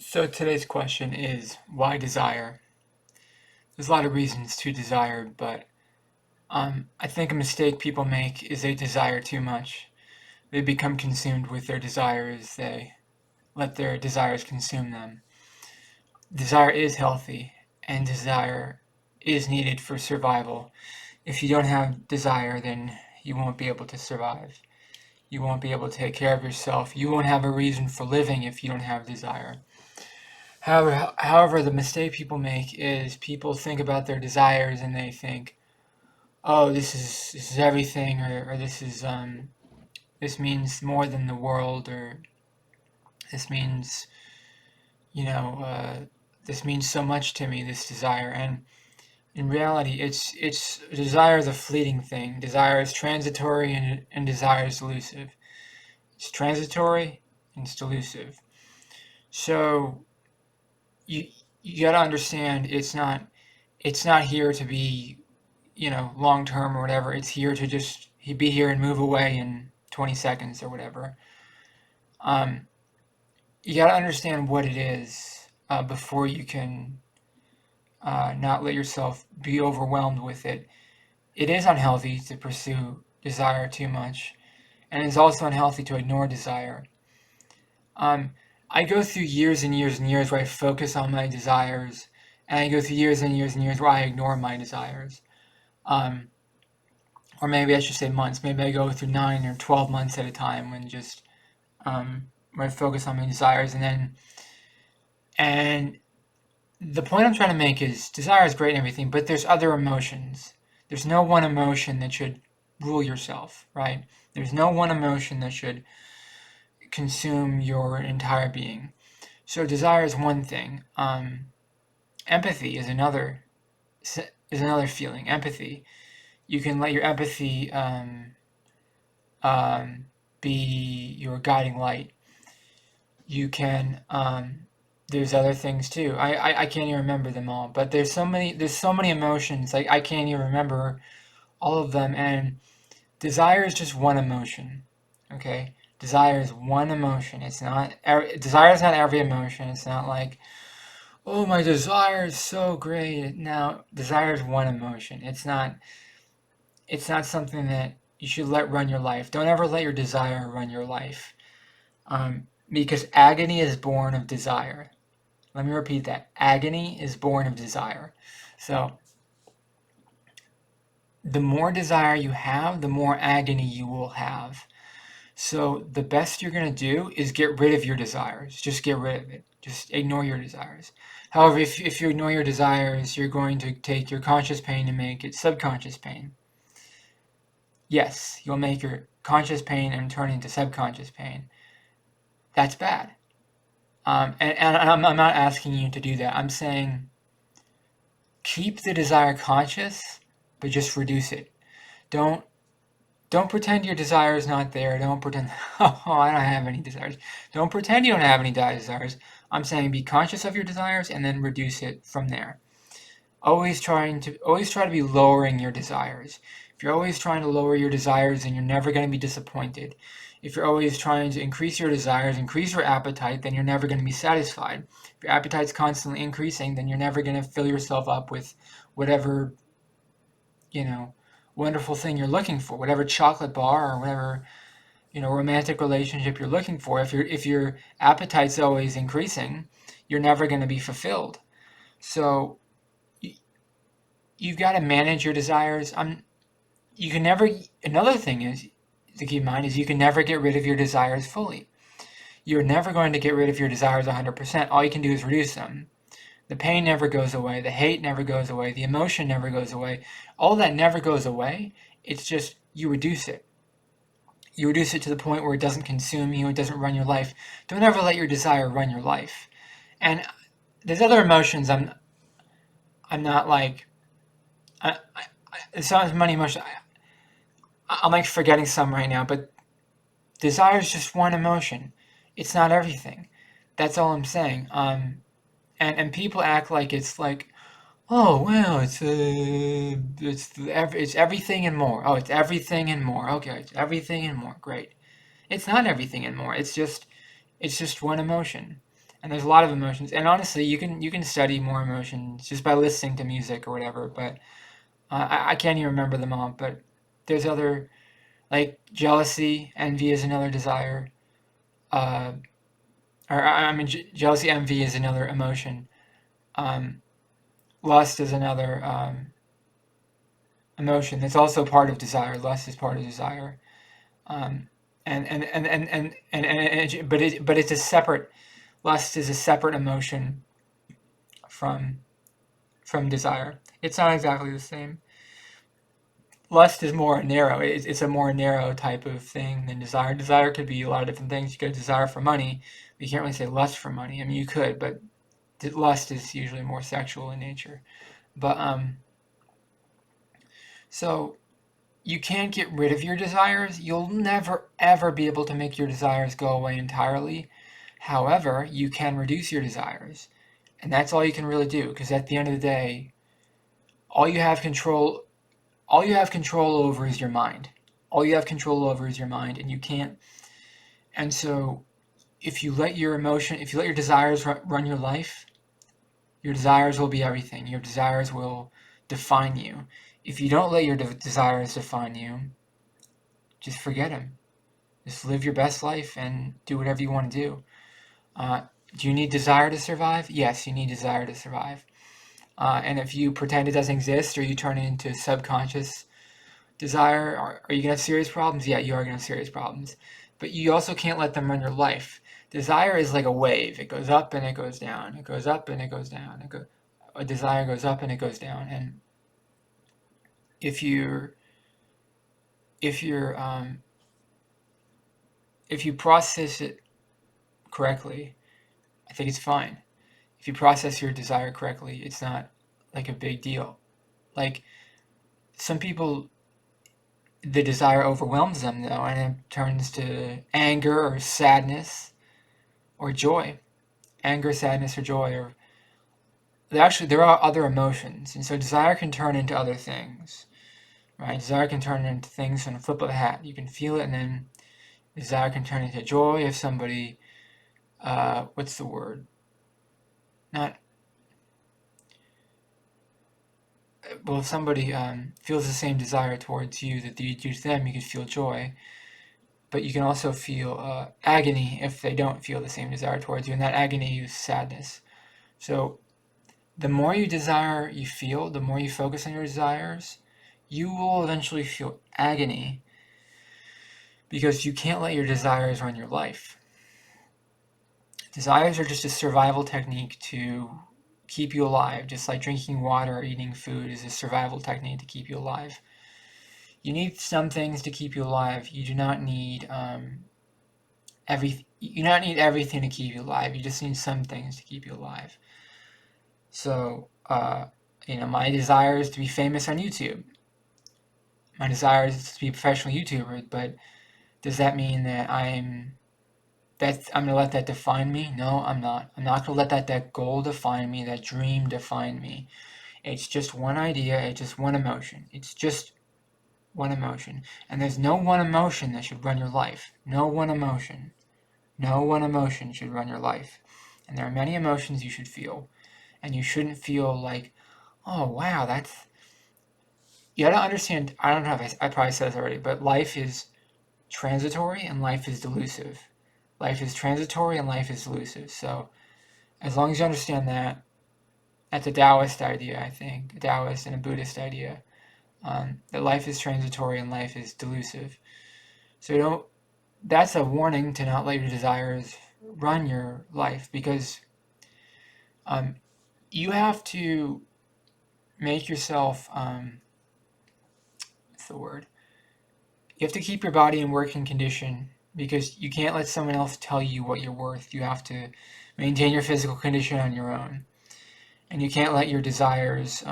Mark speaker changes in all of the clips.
Speaker 1: So today's question is why desire? There's a lot of reasons to desire, but I think a mistake people make is they desire too much. They become consumed with their desires. They let their desires consume them. Desire is healthy, and desire is needed for survival. If you don't have desire, then you won't be able to survive. You won't be able to take care of yourself. You won't have a reason for living if you don't have desire. However, the mistake people make is people think about their desires and they think, "Oh, this is everything," or this means more than the world, or this means you know this means so much to me. This desire, and in reality, it's desire is a fleeting thing. Desire is transitory, and desire is elusive. It's transitory and it's elusive. So you you got to understand it's not here to be long term or whatever. It's here to just be here and move away in 20 seconds or whatever. Um, you got to understand what it is before you can not let yourself be overwhelmed with it. It is unhealthy to pursue desire too much, and it's also unhealthy to ignore desire. Um, I go through years and years and years where I focus on my desires, and I go through years and years and years where I ignore my desires. Um, or maybe I should say months. Maybe I go through 9 or 12 months at a time when I focus on my desires, and the point I'm trying to make is desire is great and everything, but there's other emotions. There's no one emotion that should rule yourself, right? There's no one emotion that should consume your entire being. So desire is one thing. Empathy is another feeling. Empathy. You can let your empathy be your guiding light. You can there's other things too. I can't even remember them all, but there's so many emotions. Like I can't even remember all of them, and desire is just one emotion. Okay? Desire is one emotion. Desire is not every emotion. It's not like, "Oh, my desire is so great." No, desire is one emotion. It's not something that you should let run your life. Don't ever let your desire run your life. Because agony is born of desire. Let me repeat that. Agony is born of desire. So, the more desire you have, the more agony you will have. So, the best you're going to do is get rid of your desires. Just get rid of it. Just ignore your desires. However, if you ignore your desires, you're going to take your conscious pain and make it subconscious pain. Yes, you'll make your conscious pain and turn it into subconscious pain. That's bad. And I'm not asking you to do that. I'm saying keep the desire conscious, but just reduce it. Don't don't pretend your desire is not there. Don't pretend, oh, I don't have any desires. Don't pretend you don't have any desires. I'm saying be conscious of your desires and then reduce it from there. Always try to be lowering your desires. If you're always trying to lower your desires, then you're never going to be disappointed. If you're always trying to increase your desires, increase your appetite, then you're never going to be satisfied. If your appetite's constantly increasing, then you're never going to fill yourself up with whatever, you know, wonderful thing you're looking for, whatever chocolate bar or whatever, romantic relationship you're looking for. If your appetite's always increasing, you're never going to be fulfilled. So you've got to manage your desires. You can never. Another thing is to keep in mind is you can never get rid of your desires fully. You're never going to get rid of your desires 100%. All you can do is reduce them. The pain never goes away. The hate never goes away. The emotion never goes away. All that never goes away. It's just you reduce it. You reduce it to the point where it doesn't consume you. It doesn't run your life. Don't ever let your desire run your life. And there's other emotions. I'm not like. It's not many emotions. I'm like forgetting some right now, but desire is just one emotion. It's not everything. That's all I'm saying. And people act like it's like, oh well, it's everything and more. Oh, it's everything and more. Okay, it's everything and more. Great. It's not everything and more. It's just one emotion. And there's a lot of emotions. And honestly, you can study more emotions just by listening to music or whatever. But I can't even remember them all. But there's other, like jealousy, envy is another desire. Uh, jealousy, envy is another emotion. Um, Lust is another emotion. It's also part of desire. Lust is part of desire. Um, but it's a separate. Lust is a separate emotion from desire. It's not exactly the same. Lust is more narrow. It's a more narrow type of thing than desire. Desire could be a lot of different things. You could desire for money. But you can't really say lust for money. I mean, you could, but lust is usually more sexual in nature. But so you can't get rid of your desires. You'll never ever be able to make your desires go away entirely. However, you can reduce your desires, and that's all you can really do. Because at the end of the day, all you have control over is your mind. All you have control over is your mind, and you can't. And so, if you let your desires run your life, your desires will be everything. Your desires will define you. If you don't let your desires define you, just forget them. Just live your best life and do whatever you want to do. Do you need desire to survive? Yes, you need desire to survive. And if you pretend it doesn't exist or you turn it into subconscious desire, are you going to have serious problems? Yeah, you are going to have serious problems. But you also can't let them run your life. Desire is like a wave. It goes up and it goes down. It goes up and it goes down. A desire goes up and it goes down. And if you're if you're if you process it correctly, I think it's fine. If you process your desire correctly, it's not like a big deal. Like some people, the desire overwhelms them though, and it turns to anger or sadness or joy. Anger, sadness, or joy, or there are other emotions, and so desire can turn into other things, right? Desire can turn into things on the flip of a hat. You can feel it, and then desire can turn into joy if somebody, what's the word? Not well, if somebody feels the same desire towards you that you do to them, you can feel joy. But you can also feel agony if they don't feel the same desire towards you, and that agony is sadness. So the more you feel, the more you focus on your desires, you will eventually feel agony because you can't let your desires run your life. Desires are just a survival technique to keep you alive, just like drinking water or eating food is a survival technique to keep you alive. You need some things to keep you alive. You do not need everything to keep you alive. You just need some things to keep you alive. So, my desire is to be famous on YouTube. My desire is to be a professional YouTuber, but does that mean that I'm gonna let that define me? No, I'm not. I'm not gonna let that goal define me, that dream define me. It's just one idea, it's just one emotion. It's just one emotion. And there's no one emotion that should run your life. No one emotion. No one emotion should run your life. And there are many emotions you should feel. And you shouldn't feel like, oh wow, you gotta understand, I don't know if I probably said this already, but life is transitory and life is delusive. Life is transitory and life is delusive. So as long as you understand that, that's a Taoist idea, I think, a Taoist and a Buddhist idea, that life is transitory and life is delusive. So that's a warning to not let your desires run your life, because you have to make yourself, what's the word? You have to keep your body in working condition because you can't let someone else tell you what you're worth. You have to maintain your physical condition on your own. And you can't let your desires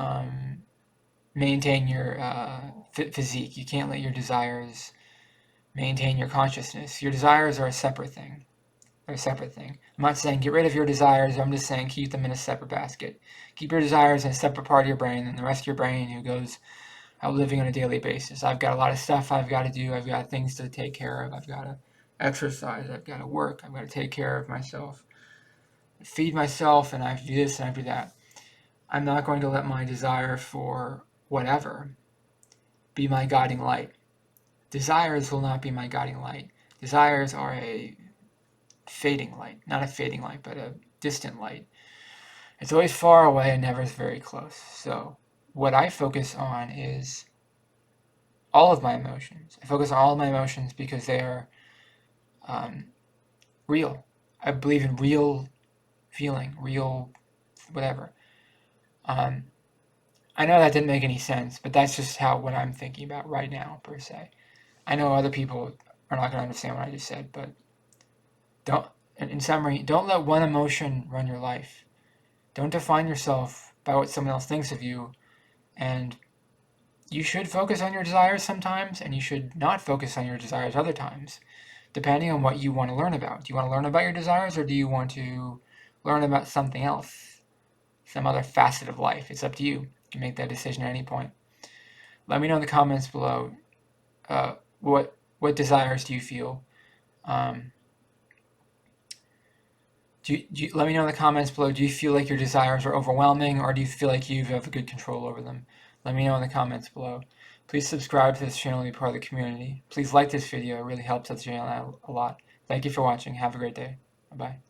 Speaker 1: maintain your physique. You can't let your desires maintain your consciousness. Your desires are a separate thing. They're a separate thing. I'm not saying get rid of your desires. I'm just saying keep them in a separate basket. Keep your desires in a separate part of your brain than the rest of your brain who goes out living on a daily basis. I've got a lot of stuff I've got to do. I've got things to take care of. I've got to exercise. I've got to work. I've got to take care of myself. feed myself and I have to do this and I have to do that. I'm not going to let my desire for whatever be my guiding light. Desires will not be my guiding light. Desires are a fading light. Not a fading light, but a distant light. It's always far away and never is very close. So what I focus on is all of my emotions. I focus on all of my emotions because they are real. I believe in real feeling, real whatever. I know that didn't make any sense, but that's just what I'm thinking about right now, per se. I know other people are not going to understand what I just said, but in summary, don't let one emotion run your life. Don't define yourself by what someone else thinks of you, and you should focus on your desires sometimes, and you should not focus on your desires other times, depending on what you want to learn about. Do you want to learn about your desires, or do you want to learn about something else, some other facet of life? It's up to you. You can make that decision at any point. Let me know in the comments below what desires do you feel. Let me know in the comments below, do you feel like your desires are overwhelming, or do you feel like you have good control over them? Let me know in the comments below. Please subscribe to this channel and be part of the community. Please like this video. It really helps the channel out a lot. Thank you for watching. Have a great day. Bye-bye.